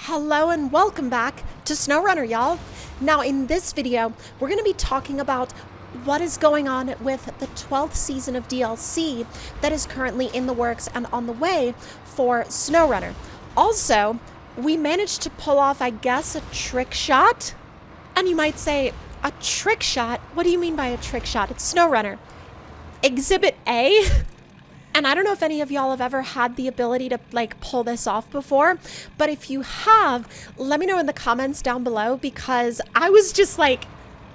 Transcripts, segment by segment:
Hello and welcome back to SnowRunner, y'all. Now in this video, we're going to be talking about what is going on with the 12th season of DLC that is currently in the works and on the way for SnowRunner. Also, we managed to pull off, I guess, a trick shot. And you might say, a trick shot? What do you mean by a trick shot? It's SnowRunner. Exhibit A? And I don't know if any of y'all have ever had the ability to pull this off before, but if you have, let me know in the comments down below, because I was just I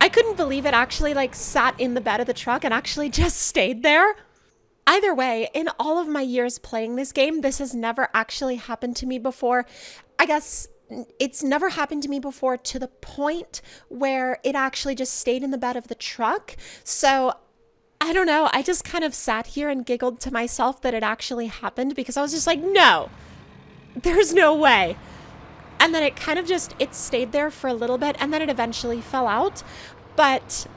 couldn't believe it actually sat in the bed of the truck and actually just stayed there. Either way, in all of my years playing this game, this has never actually happened to me before. I guess it's never happened to me before to the point where it actually just stayed in the bed of the truck. So I don't know, I just kind of sat here and giggled to myself that it actually happened, because I was just like, no, there's no way. And then it kind of it stayed there for a little bit, and then it eventually fell out. But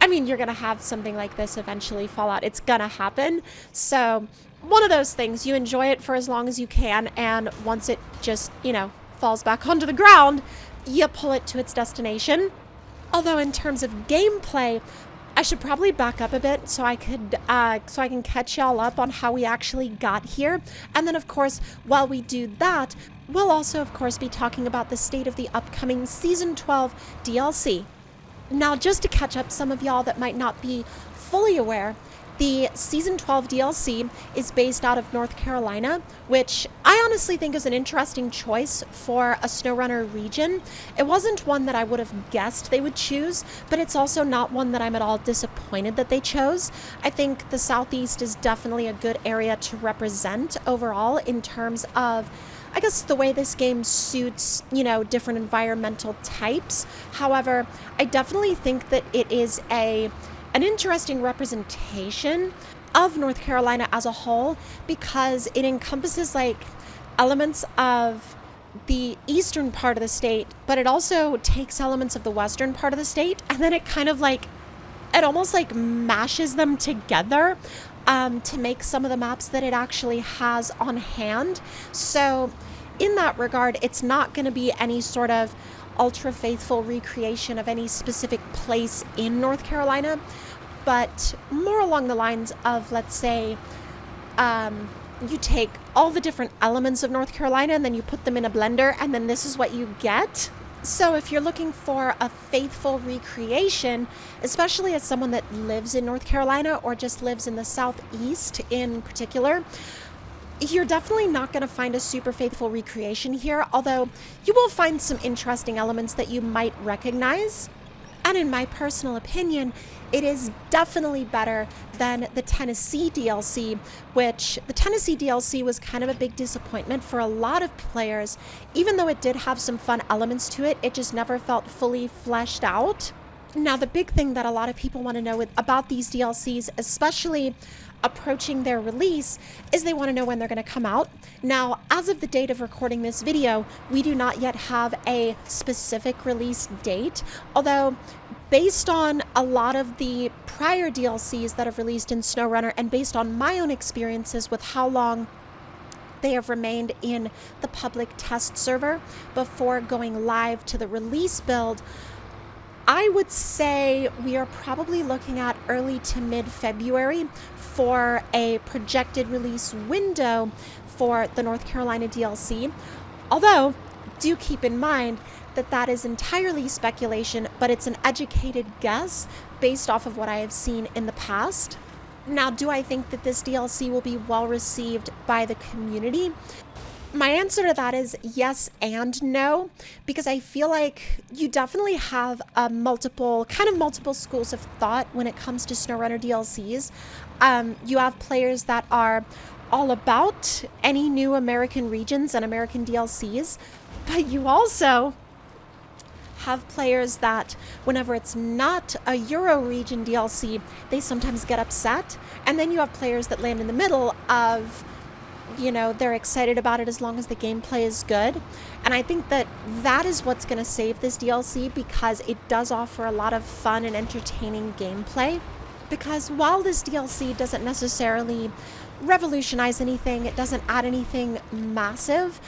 I mean, you're gonna have something like this eventually fall out. It's gonna happen. So one of those things, you enjoy it for as long as you can, and once it just, falls back onto the ground, you pull it to its destination. Although in terms of gameplay, I should probably back up a bit so I can catch y'all up on how we actually got here. And then, of course, while we do that, we'll also, of course, be talking about the state of the upcoming Season 12 DLC. Now, just to catch up some of y'all that might not be fully aware, the Season 12 DLC is based out of North Carolina, which I honestly think is an interesting choice for a SnowRunner region. It wasn't one that I would have guessed they would choose, but it's also not one that I'm at all disappointed that they chose. I think the Southeast is definitely a good area to represent overall in terms of, I guess, the way this game suits, different environmental types. However, I definitely think that it is an interesting representation of North Carolina as a whole, because it encompasses elements of the eastern part of the state, but it also takes elements of the western part of the state, and then it kind of it almost mashes them together to make some of the maps that it actually has on hand. So in that regard, it's not going to be any sort of ultra faithful recreation of any specific place in North Carolina, but more along the lines of, let's say, you take all the different elements of North Carolina and then you put them in a blender, and then this is what you get. So if you're looking for a faithful recreation, especially as someone that lives in North Carolina or just lives in the Southeast in particular, you're definitely not going to find a super faithful recreation here, although you will find some interesting elements that you might recognize. And in my personal opinion, it is definitely better than the Tennessee DLC, which the Tennessee DLC was kind of a big disappointment for a lot of players. Even though it did have some fun elements to it, it just never felt fully fleshed out. Now, the big thing that a lot of people want to know about these DLCs, especially approaching their release, is they want to know when they're going to come out. Now, as of the date of recording this video, we do not yet have a specific release date, although based on a lot of the prior DLCs that have released in SnowRunner, and based on my own experiences with how long they have remained in the public test server before going live to the release build, I would say we are probably looking at early to mid-February for a projected release window for the North Carolina DLC. Although, do keep in mind that that is entirely speculation, but it's an educated guess based off of what I have seen in the past. Now, do I think that this DLC will be well received by the community? My answer to that is yes and no, because I feel like you definitely have multiple schools of thought when it comes to SnowRunner DLCs. You have players that are all about any new American regions and American DLCs, but you also have players that whenever it's not a Euro region DLC, they sometimes get upset. And then you have players that land in the middle of, they're excited about it as long as the gameplay is good. And I think that that is what's going to save this DLC, because it does offer a lot of fun and entertaining gameplay. Because while this DLC doesn't necessarily revolutionize anything. It doesn't add anything massive.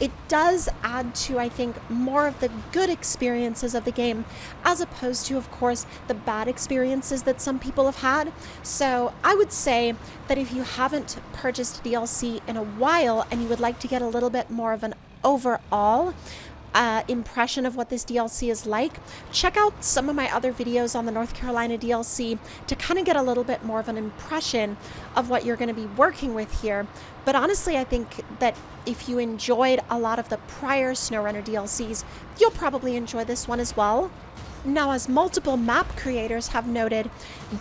It does add to, I think, more of the good experiences of the game, as opposed to, of course, the bad experiences that some people have had. So I would say that if you haven't purchased DLC in a while and you would like to get a little bit more of an overall impression of what this DLC is like, check out some of my other videos on the North Carolina DLC to kind of get a little bit more of an impression of what you're going to be working with here. But honestly, I think that if you enjoyed a lot of the prior SnowRunner DLCs, you'll probably enjoy this one as well. Now, as multiple map creators have noted,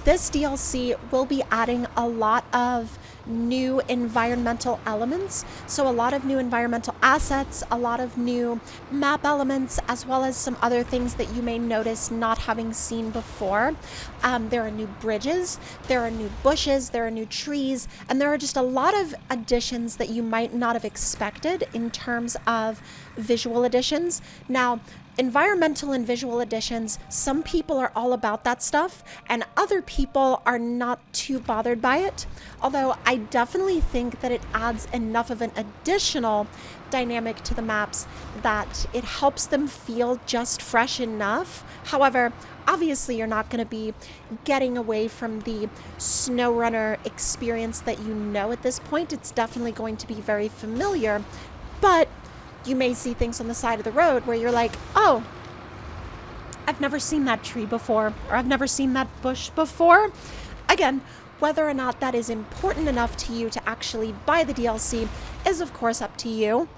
this DLC will be adding a lot of new environmental elements. So a lot of new environmental assets, a lot of new map elements, as well as some other things that you may notice not having seen before. There are new bridges, there are new bushes, there are new trees, and there are just a lot of additions that you might not have expected in terms of visual additions. Now, environmental and visual additions, some people are all about that stuff, and other people are not too bothered by it. Although I definitely think that it adds enough of an additional dynamic to the maps that it helps them feel just fresh enough. However, obviously you're not going to be getting away from the SnowRunner experience that you know at this point. It's definitely going to be very familiar, but you may see things on the side of the road where you're like, oh, I've never seen that tree before, or I've never seen that bush before. Again, whether or not that is important enough to you to actually buy the DLC is, of course, up to you.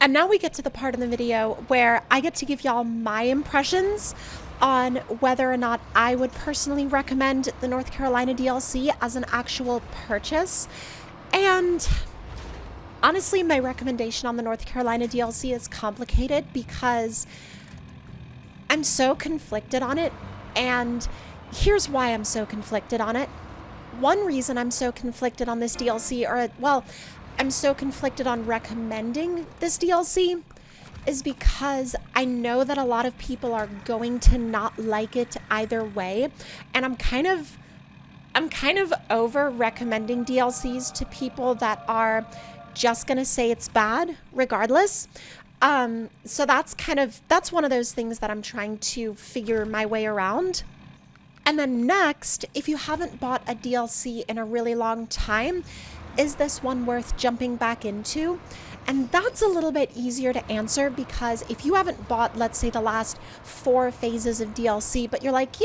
And now we get to the part of the video where I get to give y'all my impressions on whether or not I would personally recommend the North Carolina DLC as an actual purchase. And honestly, my recommendation on the North Carolina DLC is complicated because I'm so conflicted on it, and here's why I'm so conflicted on it. One reason I'm so conflicted on this DLC, I'm so conflicted on recommending this DLC, is because I know that a lot of people are going to not like it either way, and I'm kind of over recommending DLCs to people that are just gonna say it's bad regardless. So that's one of those things that I'm trying to figure my way around. And then next, if you haven't bought a DLC in a really long time, is this one worth jumping back into? And that's a little bit easier to answer, because if you haven't bought, let's say, the last 4 phases of DLC, but you're like,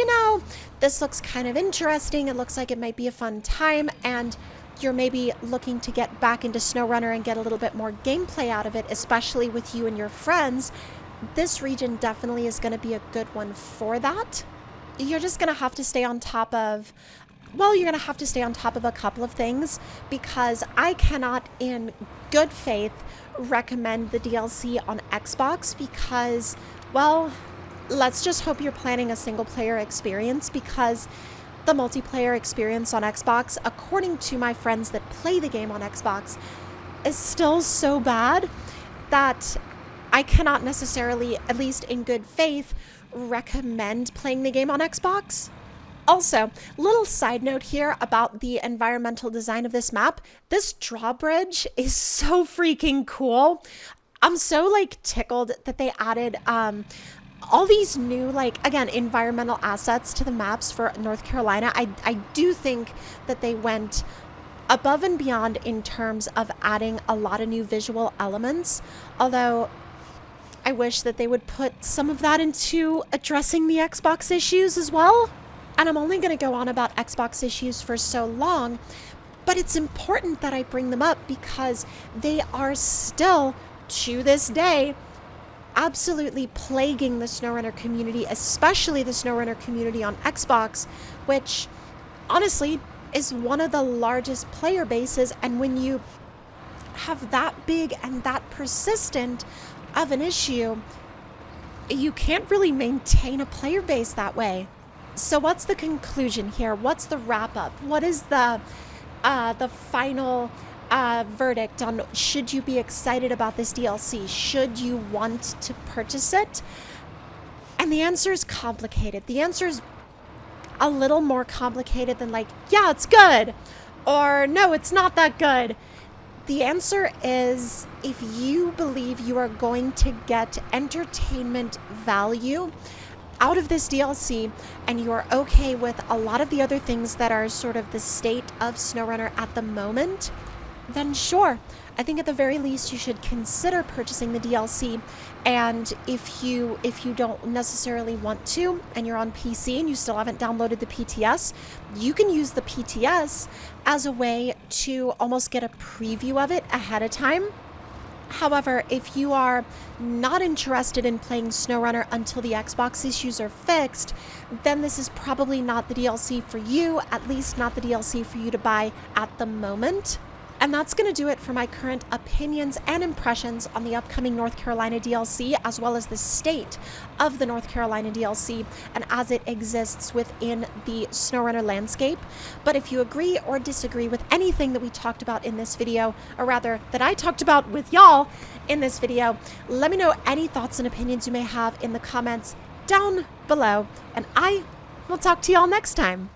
this looks kind of interesting, it looks like it might be a fun time, and you're maybe looking to get back into SnowRunner and get a little bit more gameplay out of it, especially with you and your friends, this region definitely is going to be a good one for that. You're just going to have to stay on top of, a couple of things, because I cannot in good faith recommend the DLC on Xbox because, let's just hope you're planning a single player experience, because the multiplayer experience on Xbox, according to my friends that play the game on Xbox, is still so bad that I cannot necessarily, at least in good faith, recommend playing the game on Xbox. Also, little side note here about the environmental design of this map. This drawbridge is so freaking cool. I'm so tickled that they added all these new, again, environmental assets to the maps for North Carolina. I do think that they went above and beyond in terms of adding a lot of new visual elements, although I wish that they would put some of that into addressing the Xbox issues as well. And I'm only going to go on about Xbox issues for so long, but it's important that I bring them up because they are still, to this day, absolutely plaguing the SnowRunner community, especially the SnowRunner community on Xbox, which honestly is one of the largest player bases. And when you have that big and that persistent of an issue, you can't really maintain a player base that way. So what's the conclusion here? What's the wrap up? What is the final verdict on should you be excited about this DLC? Should you want to purchase it? And the answer is complicated. The answer is a little more complicated than yeah, it's good. or no, it's not that good. The answer is if you believe you are going to get entertainment value out of this DLC and you are okay with a lot of the other things that are sort of the state of SnowRunner at the moment, then sure. I think at the very least you should consider purchasing the DLC. And if you don't necessarily want to and you're on PC and you still haven't downloaded the PTS, you can use the PTS as a way to almost get a preview of it ahead of time. However, if you are not interested in playing SnowRunner until the Xbox issues are fixed, then this is probably not the DLC for you, at least not the DLC for you to buy at the moment. And that's going to do it for my current opinions and impressions on the upcoming North Carolina DLC, as well as the state of the North Carolina DLC and as it exists within the SnowRunner landscape. But if you agree or disagree with anything that we talked about in this video, or rather that I talked about with y'all in this video, let me know any thoughts and opinions you may have in the comments down below, and I will talk to y'all next time.